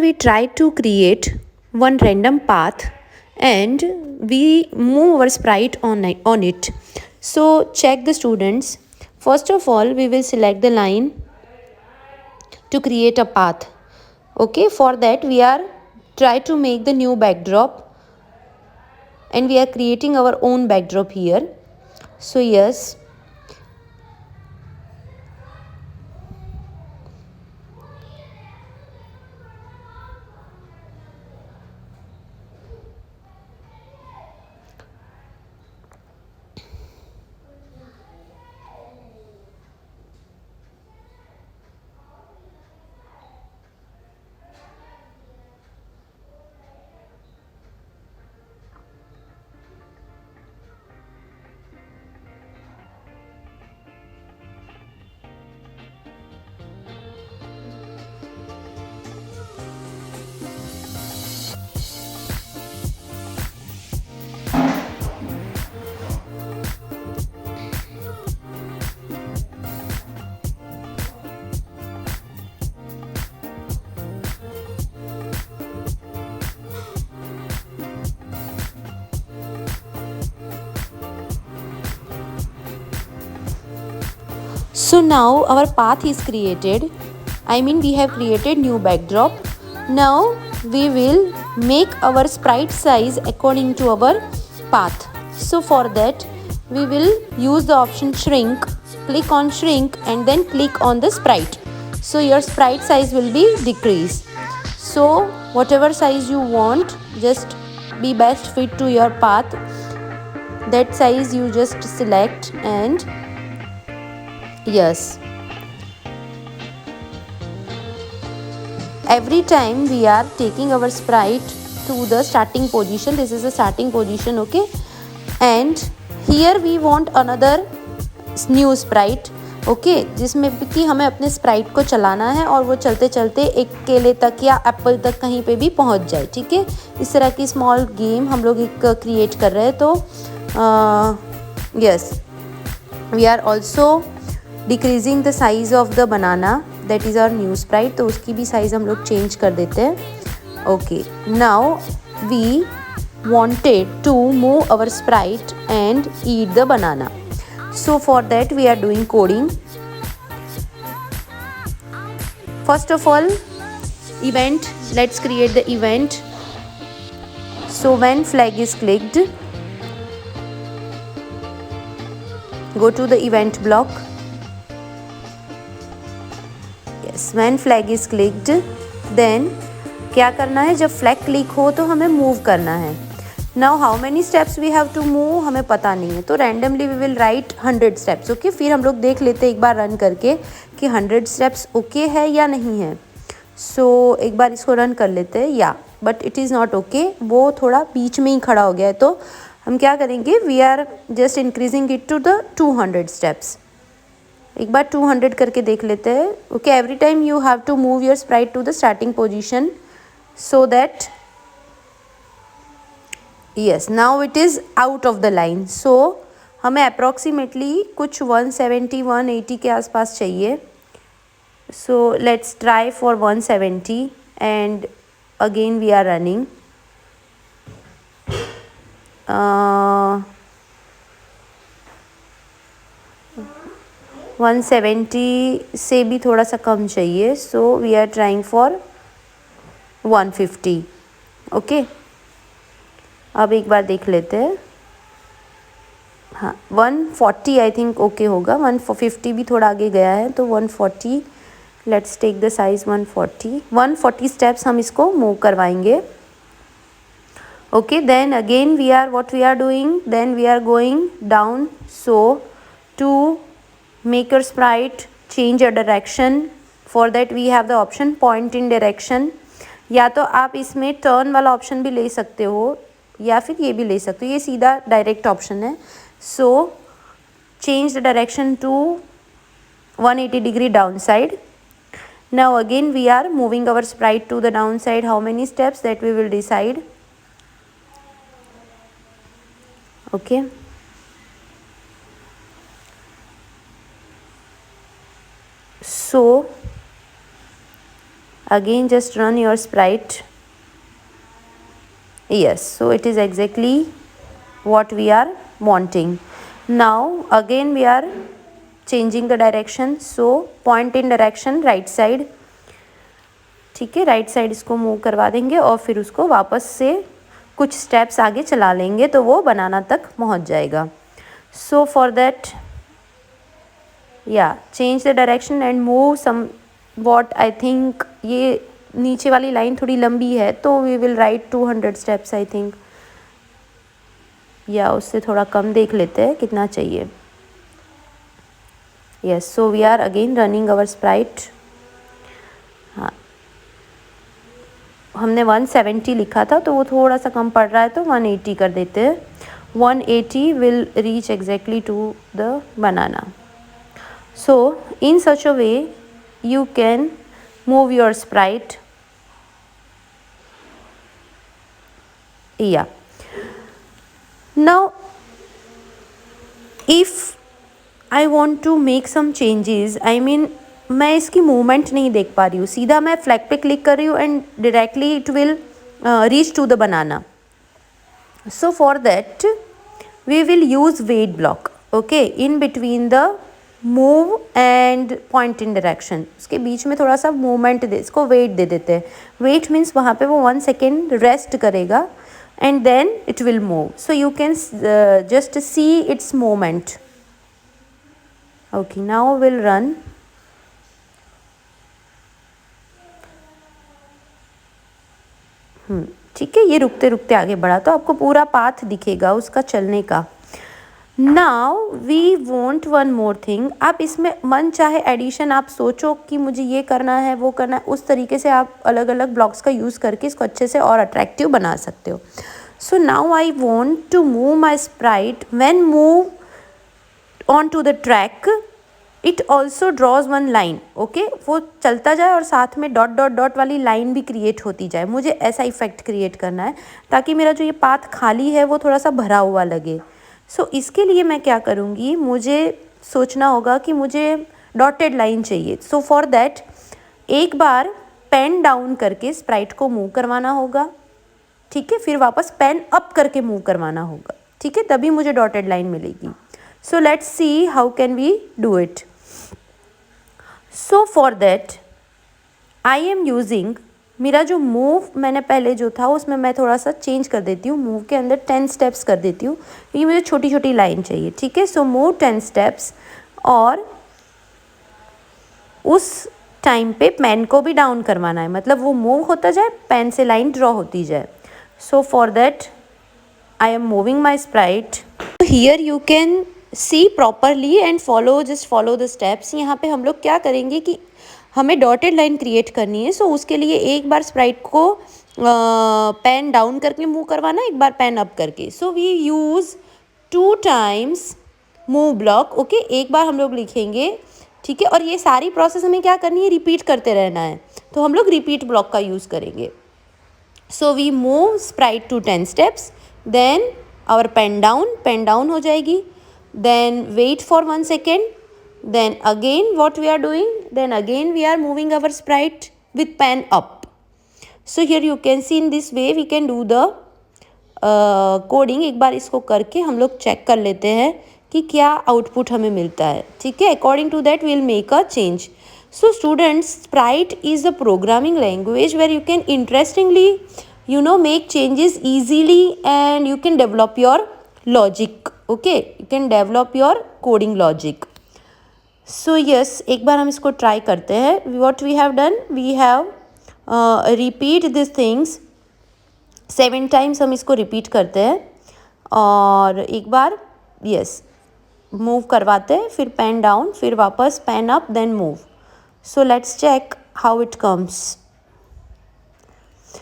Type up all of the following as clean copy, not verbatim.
we try to create one random path and we move our sprite on it. So check the students. First of all, we will select the line to create a path. Okay, for that we are try to make the new backdrop and we are creating our own backdrop here. So yes, so now our path is created. I mean we have created new backdrop. Now we will make our sprite size according to our path. So for that we will use the option shrink. Click on shrink and then click on the sprite. So your sprite size will be decreased. So whatever size you want, just be best fit to your path. That size you just select and yes. Every time we are taking our sprite to the starting position, this is the starting position, okay, and here we want another new sprite, okay जिसमें कि हमें अपने Sprite को चलाना है और वो चलते चलते एक केले तक या एप्पल तक कहीं पे भी पहुंच जाए, ठीक है। इस तरह की स्मॉल गेम हम लोग एक क्रिएट कर रहे हैं। तो yes we are also decreasing the size of the banana, that is our new sprite, तो उसकी भी साइज़ हम लोग चेंज कर देते हैं। Okay now we wanted to move our sprite and eat the banana. So for that we are doing coding. First of all, event, let's create the event. So when flag is clicked, go to the event block. Yes, when flag is clicked, then क्या करना है, जब flag click हो तो हमें move करना है। Now how many steps we have to move हमें पता नहीं है, तो randomly we will write 100 steps, okay. फिर हम लोग देख लेते हैं एक बार रन करके कि 100 स्टेप्स ओके है या नहीं है। सो एक बार इसको रन कर लेते हैं, या but it is not okay, वो थोड़ा बीच में ही खड़ा हो गया है। तो हम क्या करेंगे, we are just increasing it to the 200 steps. एक बार 200 करके देख लेते हैं, okay. Every time you have to move your sprite to the starting position so that yes now it is out of the line. so हमें approximately कुछ 170 180 के आसपास चाहिए। so let's try for 170 and again we are running. 170 से भी थोड़ा सा कम चाहिए, so we are trying for 150, okay. अब एक बार देख लेते हैं, हाँ 140 आई थिंक ओके होगा। 150 भी थोड़ा आगे गया है, तो 140 let's take the size 140 steps हम इसको मूव करवाएंगे, okay. Then again we are what we are doing, then we are going down. So to make your sprite change a direction, for that we have the option point in direction. या तो आप इसमें turn वाला option भी ले सकते हो या फिर ये भी ले सकते हो, ये सीधा डायरेक्ट ऑप्शन है। So change the direction to 180 degree down side. Now again we are moving our sprite to the down side. How many steps that we will decide, okay. So again just run your sprite. Yes, so it is exactly what we are wanting. Now again we are changing the direction, so point in direction right side. ठीक है, right side इसको move करवा देंगे और फिर उसको वापस से कुछ स्टेप्स आगे चला लेंगे तो वो बनाना तक पहुंच जाएगा. सो फॉर दैट या change the direction and move somewhat. I think ये नीचे वाली लाइन थोड़ी लंबी है तो we will write 200 steps I think, या उससे थोड़ा कम देख लेते हैं कितना चाहिए. Yes, so we are again running our sprite. हाँ, हमने 170 लिखा था तो वो थोड़ा सा कम पड़ रहा है तो 180 कर देते हैं. 180 will reach exactly to the banana. So in such a way you can move your sprite. Yeah, now if I want to make some changes, I mean मैं इसकी मूवमेंट नहीं देख पा रही हूँ, सीधा मैं फ्लैग पे क्लिक कर रही हूँ and directly it will reach to the banana. So for that we will use wait block. Okay, in between the move and point in direction, उसके बीच में थोड़ा सा मूवमेंट दे, इसको वेट दे देते हैं. वेट मीन्स वहाँ पे वो 1 सेकेंड रेस्ट करेगा and then it will move. So you can just see its movement. Okay, now will run. ठीक है, ये रुकते रुकते आगे बढ़ा तो आपको पूरा पाथ दिखेगा उसका चलने का. Now we want one more thing. आप इसमें मन चाहे एडिशन आप सोचो कि मुझे ये करना है वो करना है, उस तरीके से आप अलग अलग ब्लॉक्स का यूज़ करके इसको अच्छे से और अट्रैक्टिव बना सकते हो. So now I want to move my sprite. When move on to the track it also draws one line. Okay, वो चलता जाए और साथ में डॉट डॉट डॉट वाली लाइन भी क्रिएट होती जाए. मुझे ऐसा इफेक्ट क्रिएट करना है ताकि मेरा जो ये पाथ खाली है वो थोड़ा सा भरा हुआ लगे. सो इसके लिए मैं क्या करूँगी, मुझे सोचना होगा कि मुझे डॉटेड लाइन चाहिए. सो फॉर दैट एक बार पेन डाउन करके स्प्राइट को मूव करवाना होगा. ठीक है, फिर वापस पेन अप करके मूव करवाना होगा. ठीक है, तभी मुझे डॉटेड लाइन मिलेगी. So let's see how can we do it. So for that I am using, मेरा जो मूव मैंने पहले जो था उसमें मैं थोड़ा सा चेंज कर देती हूँ. मूव के अंदर 10 स्टेप्स कर देती हूँ क्योंकि मुझे छोटी छोटी लाइन चाहिए. ठीक है, सो मूव 10 स्टेप्स और उस टाइम पे पेन को भी डाउन करवाना है, मतलब वो मूव होता जाए, पेन से लाइन ड्रॉ होती जाए. सो for that I am moving my Sprite. Here you can see properly and just follow the steps. यहाँ पे हम लोग क्या करेंगे कि हमें डॉटेड लाइन क्रिएट करनी है. सो उसके लिए एक बार स्प्राइट को पेन डाउन करके मूव करवाना, एक बार पेन अप करके. So we use 2 times move block. Okay, एक बार हम लोग लिखेंगे. ठीक है, और ये सारी प्रोसेस हमें क्या करनी है, रिपीट करते रहना है. तो हम लोग रिपीट ब्लॉक का यूज़ करेंगे. So we move sprite to 10 steps, then our pen down हो जाएगी. Then wait for 1 second. Then again what we are doing? Then again we are moving our sprite with pen up. So here you can see in this way we can do the coding. एक बार इसको करके हम लोग check कर लेते हैं कि क्या आउटपुट हमें मिलता है. ठीक है, according to that we will make a change. So students, Sprite is a programming language where you can interestingly make changes easily and you can develop your logic. Okay, you can develop your coding logic. So yes, एक बार हम इसको try करते हैं. What we have done, we have repeat these things 7 times. हम इसको repeat करते हैं और एक बार yes मूव करवाते हैं, फिर पेन डाउन, फिर वापस pen up, then move. So let's check how it comes.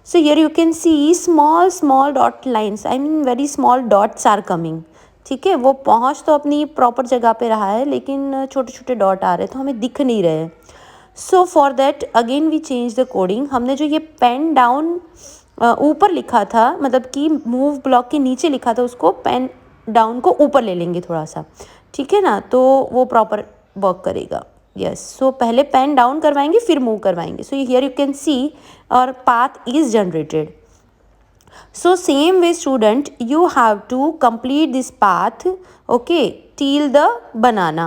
So here you can see small dot lines. I mean very small dots are coming. ठीक है, वो पहुँच तो अपनी प्रॉपर जगह पे रहा है लेकिन छोटे छोटे डॉट आ रहे हैं तो हमें दिख नहीं रहे. So for that again we change the coding. हमने जो ये पेन डाउन ऊपर लिखा था, मतलब कि मूव ब्लॉक के नीचे लिखा था, उसको पेन डाउन को ऊपर ले लेंगे थोड़ा सा. ठीक है ना, तो वो प्रॉपर वर्क करेगा. यस, सो पहले पेन डाउन करवाएंगे फिर मूव करवाएंगे. So here you can see our path is generated. So same way student, you have to complete this path, okay, till the banana.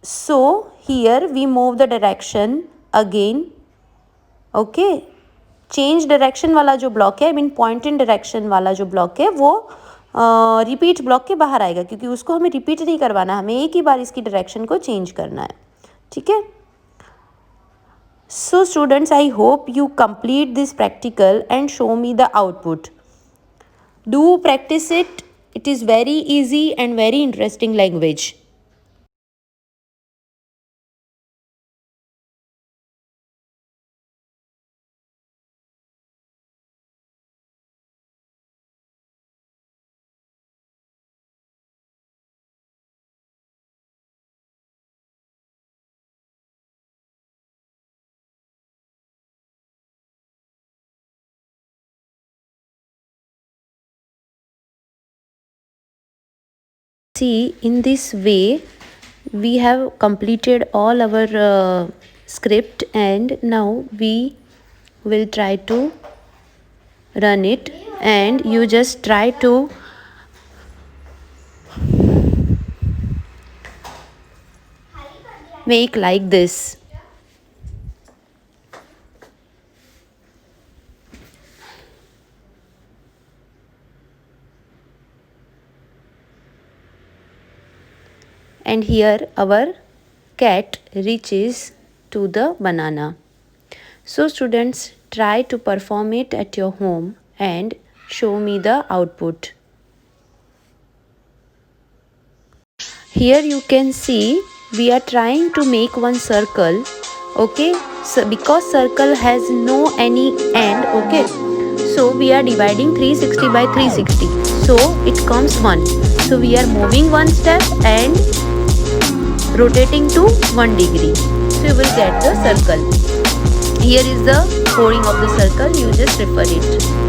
So here we move the direction again, okay. Change direction वाला जो block है, I mean point in direction वाला जो block है वो repeat block के बाहर आएगा, क्योंकि उसको हमें रिपीट नहीं करवाना, हमें एक ही बार इसकी डायरेक्शन को चेंज करना है. ठीक है. So students, I hope you complete this practical and show me the output. Do practice it. It is very easy and very interesting language. See, in this way we have completed all our script, and now we will try to run it, and you just try to make like this. And here our cat reaches to the banana. So students, try to perform it at your home and show me the output. Here you can see we are trying to make one circle, okay. So because circle has no any end, okay, so we are dividing 360 by 360, so it comes 1. So we are moving one step and rotating to 1 degree, so you will get the circle. Here is the coding of the circle, you just refer it.